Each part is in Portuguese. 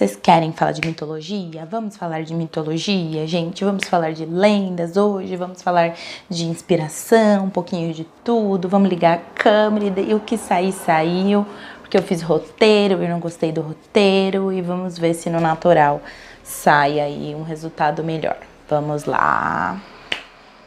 Vocês querem falar de mitologia? Vamos falar de mitologia, gente. Vamos falar de lendas hoje. Vamos falar de inspiração, um pouquinho de tudo. Vamos ligar a câmera e o que sair, saiu. Porque eu fiz roteiro e não gostei do roteiro. E vamos ver se no natural sai aí um resultado melhor. Vamos lá.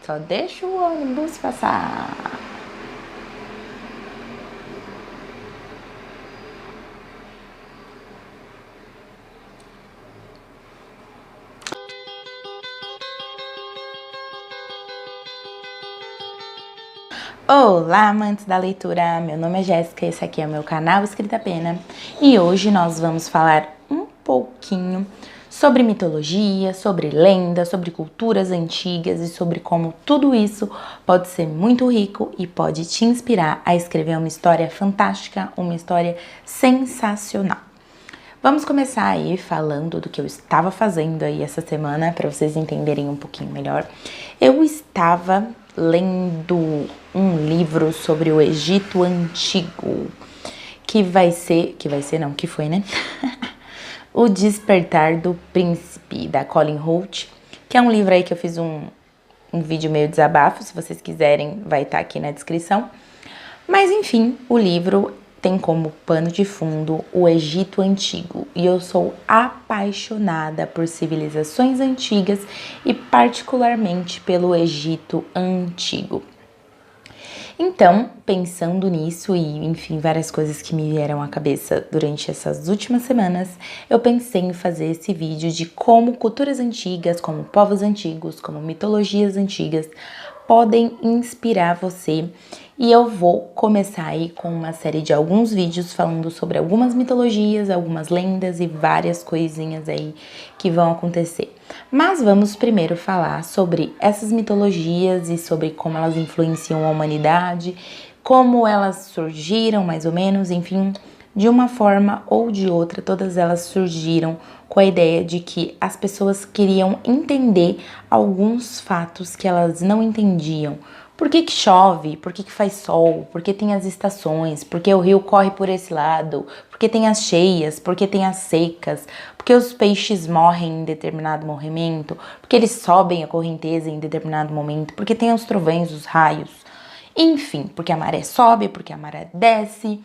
Só deixa o ônibus passar. Olá, amantes da leitura! Meu nome é Jéssica, esse aqui é o meu canal Escrita Pena e hoje nós vamos falar um pouquinho sobre mitologia, sobre lendas, sobre culturas antigas e sobre como tudo isso pode ser muito rico e pode te inspirar a escrever uma história fantástica, uma história sensacional. Vamos começar aí falando do que eu estava fazendo aí essa semana para vocês entenderem um pouquinho melhor. Eu estava lendo um livro sobre o Egito Antigo, que foi, né? O Despertar do Príncipe, da Colleen Hought, que é um livro aí que eu fiz um vídeo meio desabafo, se vocês quiserem vai estar aqui na descrição. Mas enfim, o livro tem como pano de fundo o Egito Antigo e eu sou apaixonada por civilizações antigas e particularmente pelo Egito Antigo. Então, pensando nisso e, enfim, várias coisas que me vieram à cabeça durante essas últimas semanas, eu pensei em fazer esse vídeo de como culturas antigas, como povos antigos, como mitologias antigas podem inspirar você. E eu vou começar aí com uma série de alguns vídeos falando sobre algumas mitologias, algumas lendas e várias coisinhas aí que vão acontecer. Mas vamos primeiro falar sobre essas mitologias e sobre como elas influenciam a humanidade, como elas surgiram mais ou menos, enfim, de uma forma ou de outra, todas elas surgiram com a ideia de que as pessoas queriam entender alguns fatos que elas não entendiam. Por que que chove? Por que que faz sol? Por que tem as estações? Por que o rio corre por esse lado? Por que tem as cheias? Por que tem as secas? Por que os peixes morrem em determinado momento? Por que eles sobem a correnteza em determinado momento? Por que tem os trovões, os raios? Enfim, porque a maré sobe, porque a maré desce,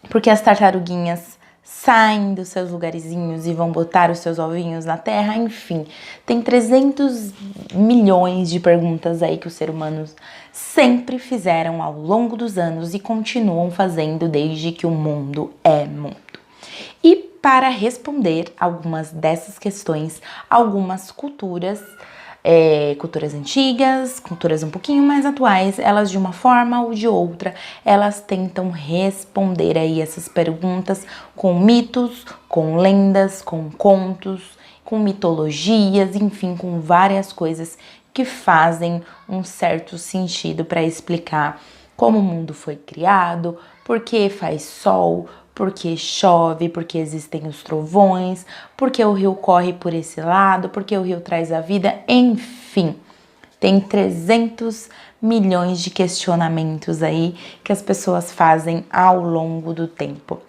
porque as tartaruguinhas saem dos seus lugarzinhos e vão botar os seus ovinhos na terra, enfim. Tem 300 milhões de perguntas aí que os seres humanos sempre fizeram ao longo dos anos e continuam fazendo desde que o mundo é mundo. E para responder algumas dessas questões, algumas culturas antigas, culturas um pouquinho mais atuais, elas de uma forma ou de outra, elas tentam responder aí essas perguntas com mitos, com lendas, com contos, com mitologias, enfim, com várias coisas que fazem um certo sentido para explicar como o mundo foi criado, por que faz sol, porque chove, porque existem os trovões, porque o rio corre por esse lado, porque o rio traz a vida, enfim. Tem 300 milhões de questionamentos aí que as pessoas fazem ao longo do tempo.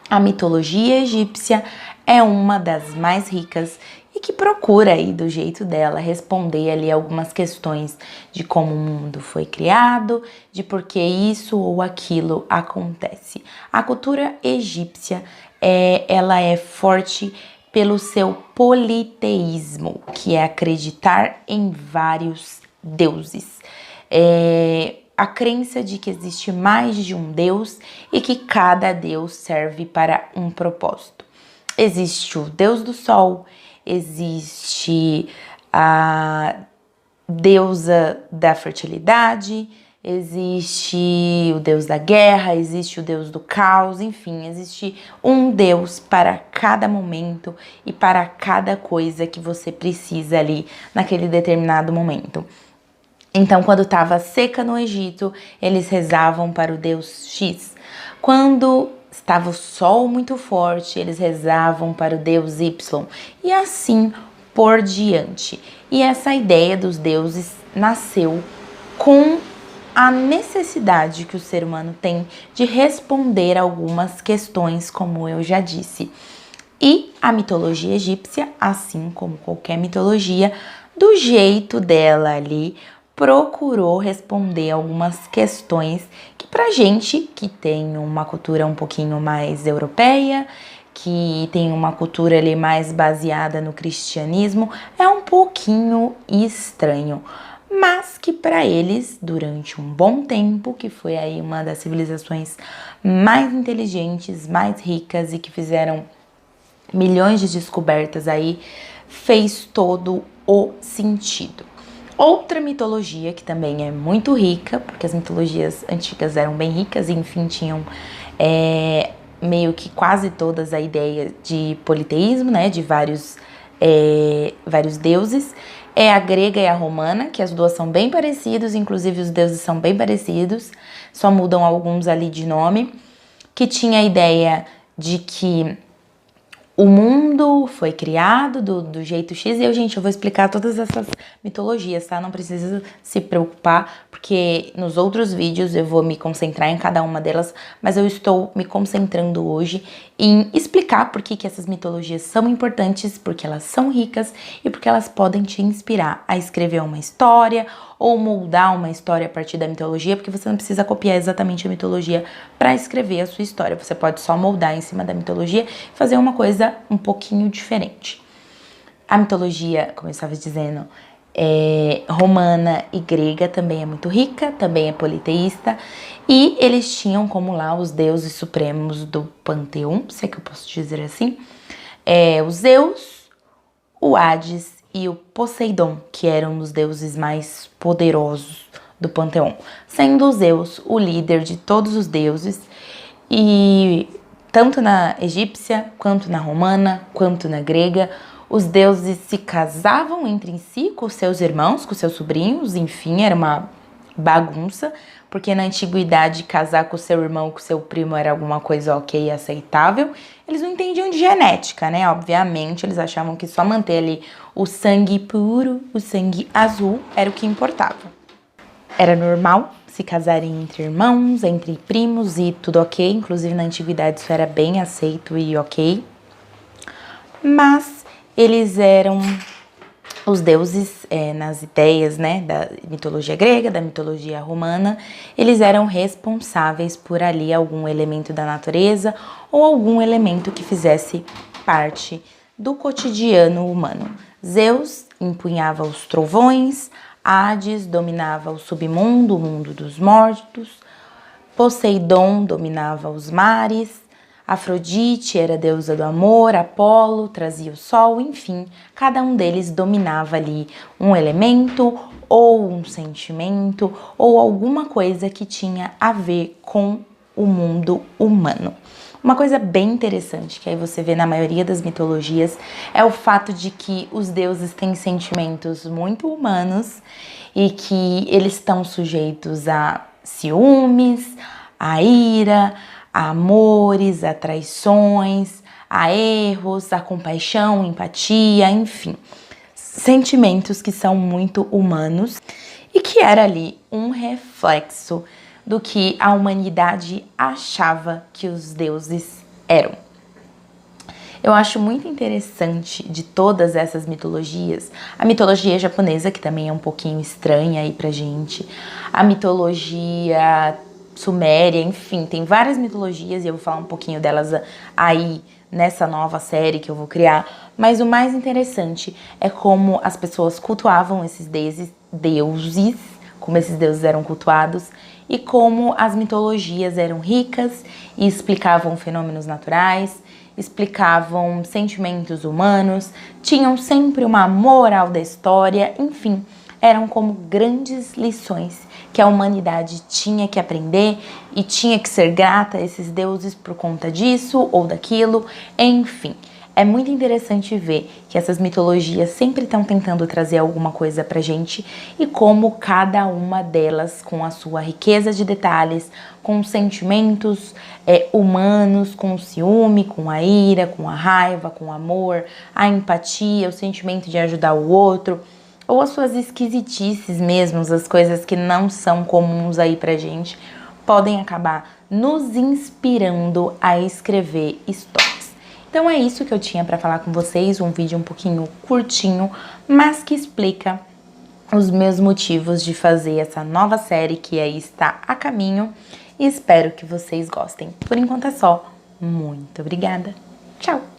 A mitologia egípcia é uma das mais ricas e que procura aí do jeito dela responder ali algumas questões de como o mundo foi criado, de por que isso ou aquilo acontece. A cultura egípcia ela é forte pelo seu politeísmo, que é acreditar em vários deuses. A crença de que existe mais de um Deus e que cada Deus serve para um propósito. Existe o Deus do Sol, existe a deusa da fertilidade, existe o Deus da guerra, existe o Deus do caos, enfim, existe um Deus para cada momento e para cada coisa que você precisa ali naquele determinado momento. Então, quando estava seca no Egito, eles rezavam para o Deus X. Quando estava o sol muito forte, eles rezavam para o Deus Y. E assim por diante. E essa ideia dos deuses nasceu com a necessidade que o ser humano tem de responder algumas questões, como eu já disse. E a mitologia egípcia, assim como qualquer mitologia, do jeito dela ali, procurou responder algumas questões que pra gente, que tem uma cultura um pouquinho mais europeia, que tem uma cultura ali mais baseada no cristianismo, é um pouquinho estranho. Mas que para eles, durante um bom tempo, que foi aí uma das civilizações mais inteligentes, mais ricas e que fizeram milhões de descobertas aí, fez todo o sentido. Outra mitologia que também é muito rica, porque as mitologias antigas eram bem ricas e enfim tinham meio que quase todas a ideia de politeísmo, né, de vários deuses, é a grega e a romana, que as duas são bem parecidos, inclusive os deuses são bem parecidos, só mudam alguns ali de nome, que tinha a ideia de que o mundo foi criado do jeito X e gente, eu vou explicar todas essas mitologias, tá? Não precisa se preocupar, porque nos outros vídeos eu vou me concentrar em cada uma delas, mas eu estou me concentrando hoje em explicar por que essas mitologias são importantes, porque elas são ricas e porque elas podem te inspirar a escrever uma história ou moldar uma história a partir da mitologia, porque você não precisa copiar exatamente a mitologia para escrever a sua história. Você pode só moldar em cima da mitologia e fazer uma coisa um pouquinho diferente. A mitologia, como eu estava dizendo, romana e grega também é muito rica, também é politeísta, e eles tinham como lá os deuses supremos do panteão, se é que eu posso dizer assim, o Zeus, o Hades e o Poseidon, que eram os deuses mais poderosos do panteão, sendo Zeus o líder de todos os deuses, e tanto na egípcia, quanto na romana, quanto na grega, os deuses se casavam entre si com seus irmãos, com seus sobrinhos, enfim, era uma bagunça, porque na antiguidade casar com seu irmão, com seu primo era alguma coisa ok, aceitável. Eles não entendiam de genética, né? Obviamente, eles achavam que só manter ali o sangue puro, o sangue azul, era o que importava. Era normal se casarem entre irmãos, entre primos e tudo ok, inclusive na antiguidade isso era bem aceito e ok. Mas eles eram os deuses, nas ideias, né, da mitologia grega, da mitologia romana, eles eram responsáveis por ali algum elemento da natureza ou algum elemento que fizesse parte do cotidiano humano. Zeus empunhava os trovões, Hades dominava o submundo, o mundo dos mortos, Poseidon dominava os mares, Afrodite era a deusa do amor, Apolo trazia o sol, enfim, cada um deles dominava ali um elemento ou um sentimento ou alguma coisa que tinha a ver com o mundo humano. Uma coisa bem interessante que aí você vê na maioria das mitologias é o fato de que os deuses têm sentimentos muito humanos e que eles estão sujeitos a ciúmes, a ira, a amores, a traições, a erros, a compaixão, empatia, enfim, sentimentos que são muito humanos e que era ali um reflexo do que a humanidade achava que os deuses eram. Eu acho muito interessante de todas essas mitologias, a mitologia japonesa, que também é um pouquinho estranha aí pra gente, a mitologia suméria, enfim, tem várias mitologias e eu vou falar um pouquinho delas aí nessa nova série que eu vou criar, mas o mais interessante é como as pessoas cultuavam esses deuses, como esses deuses eram cultuados e como as mitologias eram ricas e explicavam fenômenos naturais, explicavam sentimentos humanos, tinham sempre uma moral da história, enfim, eram como grandes lições que a humanidade tinha que aprender e tinha que ser grata a esses deuses por conta disso ou daquilo, enfim. É muito interessante ver que essas mitologias sempre estão tentando trazer alguma coisa pra gente e como cada uma delas, com a sua riqueza de detalhes, com sentimentos humanos, com o ciúme, com a ira, com a raiva, com o amor, a empatia, o sentimento de ajudar o outro, ou as suas esquisitices mesmo, as coisas que não são comuns aí pra gente, podem acabar nos inspirando a escrever histórias. Então é isso que eu tinha para falar com vocês, um vídeo um pouquinho curtinho, mas que explica os meus motivos de fazer essa nova série que aí está a caminho e espero que vocês gostem. Por enquanto é só. Muito obrigada. Tchau!